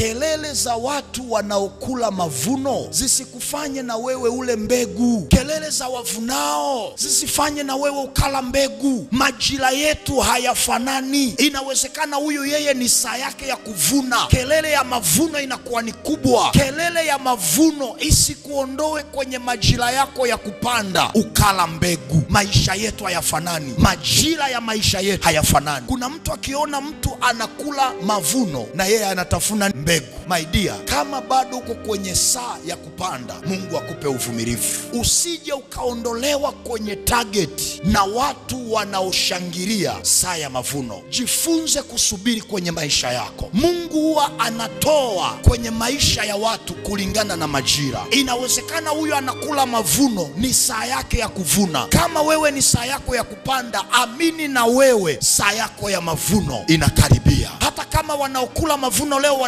Kelele za watu wanaokula mavuno zisikufanye na wewe ule mbegu. Kelele za wavunao zisifanye na wewe ukala mbegu. Majira yetu hayafanani. Inawezekana huyu yeye ni saa yake ya kuvuna. Kelele ya mavuno inakuwa ni kubwa. Kelele ya mavuno isikuondoe kwenye majira yako ya kupanda ukala mbegu. Maisha yetu hayafanani. Majira ya maisha yetu hayafanani. Kuna mtu akiona mtu anakula mavuno na yeye anatafuna mbegu. My dear, kama bado uko kwenye saa ya kupanda, Mungu akupe uvumilivu. Usije ukaondolewa kwenye target na watu wanaoshangilia saa ya mavuno. Jifunze kusubiri kwenye maisha yako. Mungu huwa anatoa kwenye maisha ya watu kulingana na majira. Inawezekana huyo anakula mavuno, ni saa yake ya kuvuna. Kama wewe ni saa yako ya kupanda, amini na wewe saa yako ya mavuno inakaribia. Hata kama wanaokula mavuno leo